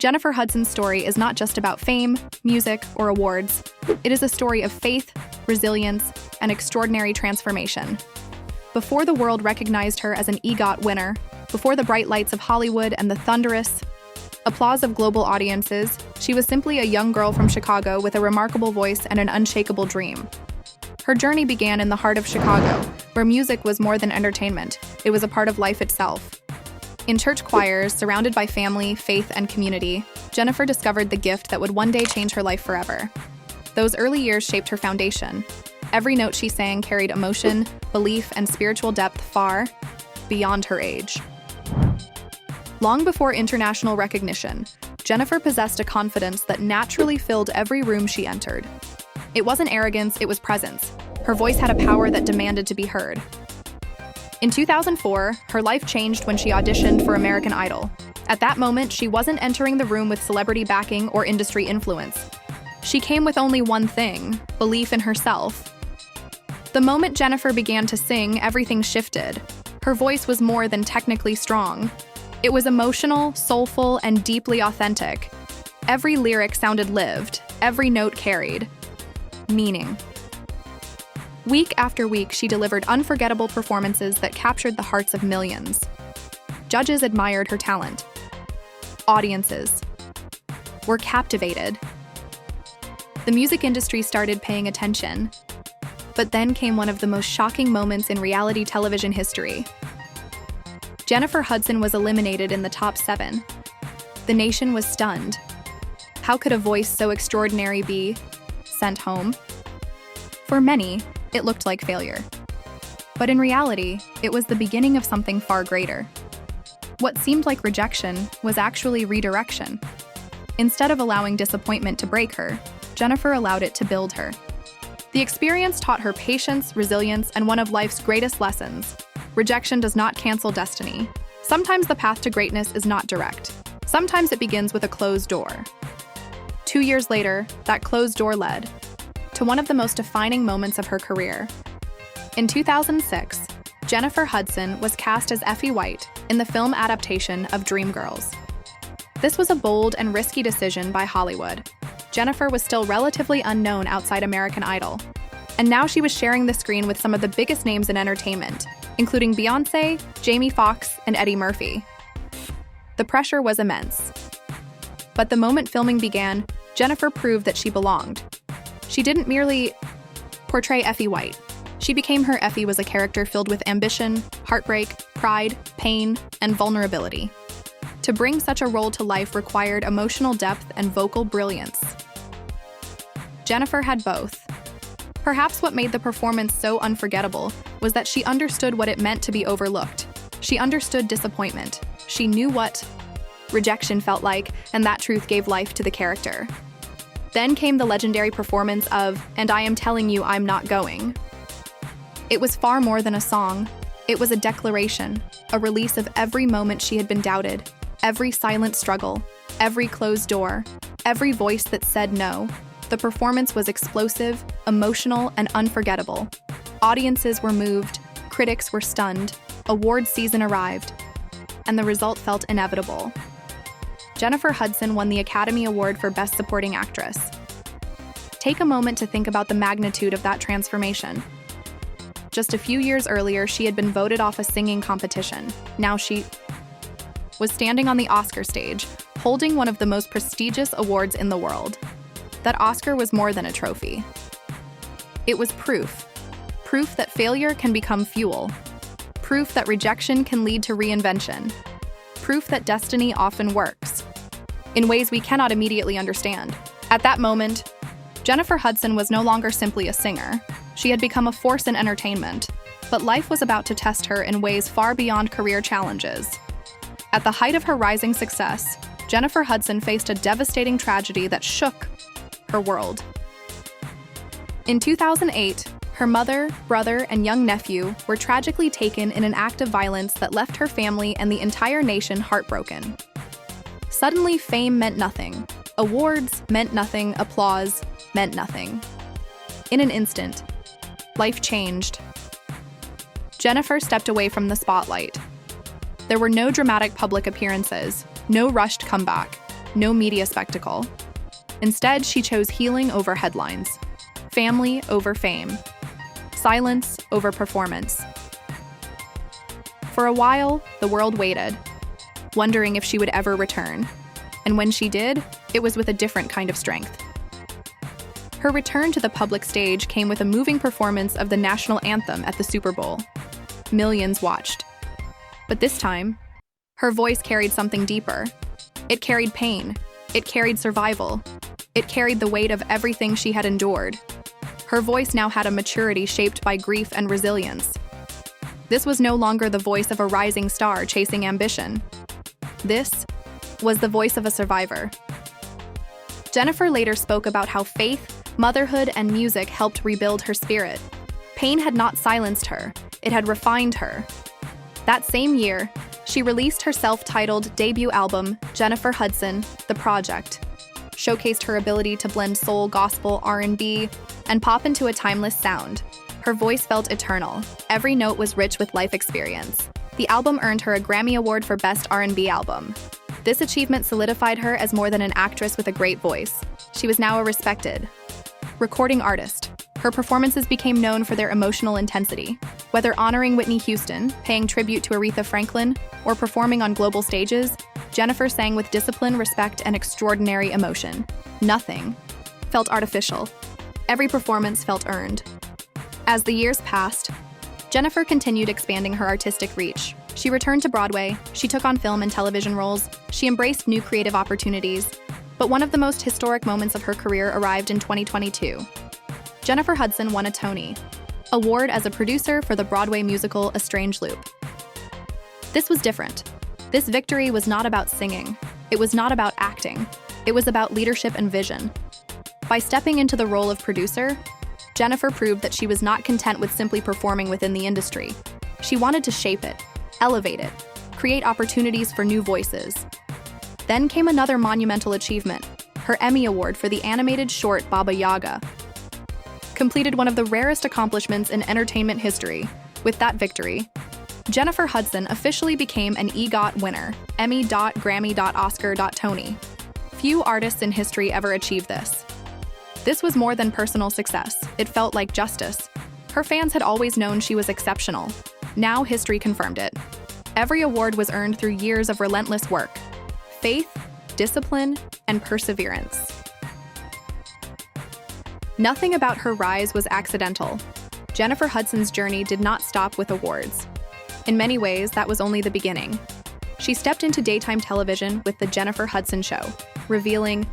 Jennifer Hudson's story is not just about fame, music, or awards. It is a story of faith, resilience, and extraordinary transformation. Before the world recognized her as an EGOT winner, before the bright lights of Hollywood and the thunderous applause of global audiences, she was simply a young girl from Chicago with a remarkable voice and an unshakable dream. Her journey began in the heart of Chicago, where music was more than entertainment. It was a part of life itself. In church choirs, surrounded by family, faith, and community, Jennifer discovered the gift that would one day change her life forever. Those early years shaped her foundation. Every note she sang carried emotion, belief, and spiritual depth far beyond her age. Long before international recognition, Jennifer possessed a confidence that naturally filled every room she entered. It wasn't arrogance, it was presence. Her voice had a power that demanded to be heard. In 2004, her life changed when she auditioned for American Idol. At that moment, she wasn't entering the room with celebrity backing or industry influence. She came with only one thing: belief in herself. The moment Jennifer began to sing, everything shifted. Her voice was more than technically strong. It was emotional, soulful, and deeply authentic. Every lyric sounded lived, every note carried meaning. Week after week, she delivered unforgettable performances that captured the hearts of millions. Judges admired her talent. Audiences were captivated. The music industry started paying attention. But then came one of the most shocking moments in reality television history. Jennifer Hudson was eliminated in the top 7. The nation was stunned. How could a voice so extraordinary be sent home? For many, it looked like failure. But in reality, it was the beginning of something far greater. What seemed like rejection was actually redirection. Instead of allowing disappointment to break her, Jennifer allowed it to build her. The experience taught her patience, resilience, and one of life's greatest lessons: rejection does not cancel destiny. Sometimes the path to greatness is not direct. Sometimes it begins with a closed door. 2 years later, that closed door led to one of the most defining moments of her career. In 2006, Jennifer Hudson was cast as Effie White in the film adaptation of Dreamgirls. This was a bold and risky decision by Hollywood. Jennifer was still relatively unknown outside American Idol, and now she was sharing the screen with some of the biggest names in entertainment, including Beyoncé, Jamie Foxx, and Eddie Murphy. The pressure was immense. But the moment filming began, Jennifer proved that she belonged. She didn't merely portray Effie White. She became her. Effie was a character filled with ambition, heartbreak, pride, pain, and vulnerability. To bring such a role to life required emotional depth and vocal brilliance. Jennifer had both. Perhaps what made the performance so unforgettable was that she understood what it meant to be overlooked. She understood disappointment. She knew what rejection felt like, and that truth gave life to the character. Then came the legendary performance of "And I Am Telling You I'm Not Going." It was far more than a song. It was a declaration, a release of every moment she had been doubted, every silent struggle, every closed door, every voice that said no. The performance was explosive, emotional, and unforgettable. Audiences were moved, critics were stunned, award season arrived, and the result felt inevitable. Jennifer Hudson won the Academy Award for Best Supporting Actress. Take a moment to think about the magnitude of that transformation. Just a few years earlier, she had been voted off a singing competition. Now she was standing on the Oscar stage, holding one of the most prestigious awards in the world. That Oscar was more than a trophy. It was proof that failure can become fuel, proof that rejection can lead to reinvention, proof that destiny often works in ways we cannot immediately understand. At that moment, Jennifer Hudson was no longer simply a singer. She had become a force in entertainment, but life was about to test her in ways far beyond career challenges. At the height of her rising success, Jennifer Hudson faced a devastating tragedy that shook her world. In 2008, her mother, brother, and young nephew were tragically taken in an act of violence that left her family and the entire nation heartbroken. Suddenly, fame meant nothing. Awards meant nothing. Applause meant nothing. In an instant, life changed. Jennifer stepped away from the spotlight. There were no dramatic public appearances, no rushed comeback. no media spectacle. Instead, she chose healing over headlines, family over fame, silence over performance. For a while, the world waited, wondering if she would ever return. And when she did, it was with a different kind of strength. Her return to the public stage came with a moving performance of the national anthem at the Super Bowl. Millions watched. But this time, her voice carried something deeper. It carried pain. It carried survival. It carried the weight of everything she had endured. Her voice now had a maturity shaped by grief and resilience. This was no longer the voice of a rising star chasing ambition. This was the voice of a survivor. Jennifer later spoke about how faith, motherhood, and music helped rebuild her spirit. Pain had not silenced her, it had refined her. That same year, she released her self-titled debut album, Jennifer Hudson, The Project, showcased her ability to blend soul, gospel, R&B, and pop into a timeless sound. Her voice felt eternal. Every note was rich with life experience. The album earned her a Grammy Award for Best R&B Album. This achievement solidified her as more than an actress with a great voice. She was now a respected recording artist. Her performances became known for their emotional intensity. Whether honoring Whitney Houston, paying tribute to Aretha Franklin, or performing on global stages, Jennifer sang with discipline, respect, and extraordinary emotion. Nothing felt artificial. Every performance felt earned. As the years passed, Jennifer continued expanding her artistic reach. She returned to Broadway, she took on film and television roles, she embraced new creative opportunities. But one of the most historic moments of her career arrived in 2022. Jennifer Hudson won a Tony Award as a producer for the Broadway musical A Strange Loop. This was different. This victory was not about singing. It was not about acting. It was about leadership and vision. By stepping into the role of producer, Jennifer proved that she was not content with simply performing within the industry. She wanted to shape it, elevate it, create opportunities for new voices. Then came another monumental achievement, her Emmy Award for the animated short Baba Yaga. Completed one of the rarest accomplishments in entertainment history. With that victory, Jennifer Hudson officially became an EGOT winner, Emmy, Grammy, Oscar, Tony. Few artists in history ever achieved this. This was more than personal success. It felt like justice. Her fans had always known she was exceptional. Now history confirmed it. Every award was earned through years of relentless work, faith, discipline, and perseverance. Nothing about her rise was accidental. Jennifer Hudson's journey did not stop with awards. In many ways, that was only the beginning. She stepped into daytime television with The Jennifer Hudson Show, revealing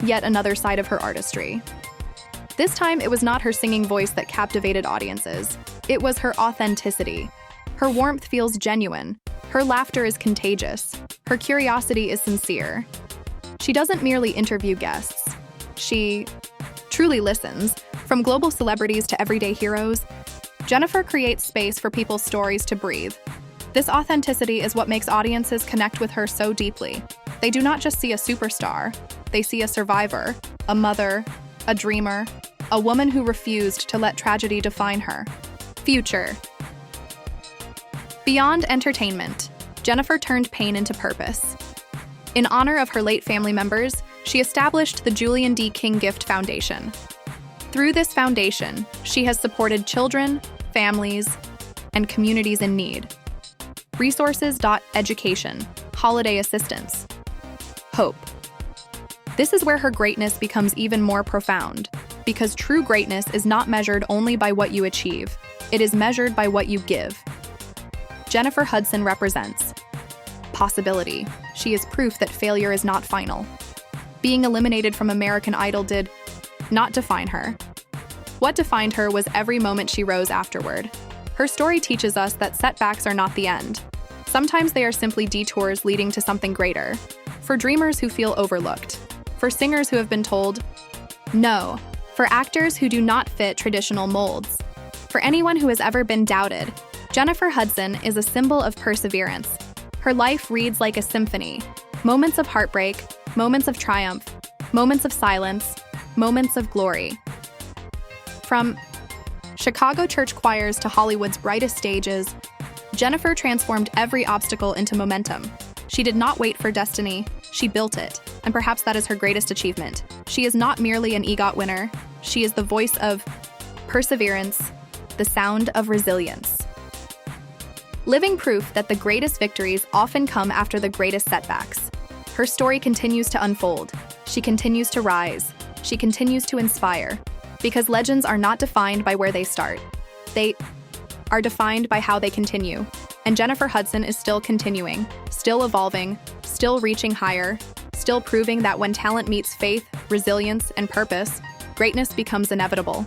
yet another side of her artistry. This time, it was not her singing voice that captivated audiences. It was her authenticity. Her warmth feels genuine. Her laughter is contagious. Her curiosity is sincere. She doesn't merely interview guests. She truly listens. From global celebrities to everyday heroes, Jennifer creates space for people's stories to breathe. This authenticity is what makes audiences connect with her so deeply. They do not just see a superstar, they see a survivor, a mother, a dreamer, a woman who refused to let tragedy define her. Future. Beyond entertainment, Jennifer turned pain into purpose. In honor of her late family members, she established the Julian D. King Gift Foundation. Through this foundation, she has supported children, families, and communities in need. Resources. Education, holiday assistance, hope. This is where her greatness becomes even more profound, because true greatness is not measured only by what you achieve, it is measured by what you give. Jennifer Hudson represents possibility. She is proof that failure is not final. Being eliminated from American Idol did not define her. What defined her was every moment she rose afterward. Her story teaches us that setbacks are not the end. Sometimes they are simply detours leading to something greater. For dreamers who feel overlooked. For singers who have been told no. For actors who do not fit traditional molds. For anyone who has ever been doubted, Jennifer Hudson is a symbol of perseverance. Her life reads like a symphony. Moments of heartbreak, moments of triumph, moments of silence, moments of glory. From Chicago church choirs to Hollywood's brightest stages, Jennifer transformed every obstacle into momentum. She did not wait for destiny, she built it. and perhaps that is her greatest achievement. She is not merely an EGOT winner, she is the voice of perseverance, the sound of resilience. Living proof that the greatest victories often come after the greatest setbacks. Her story continues to unfold. She continues to rise. She continues to inspire. Because legends are not defined by where they start. They are defined by how they continue. And Jennifer Hudson is still continuing, still evolving, still reaching higher, still proving that when talent meets faith, resilience, and purpose, greatness becomes inevitable.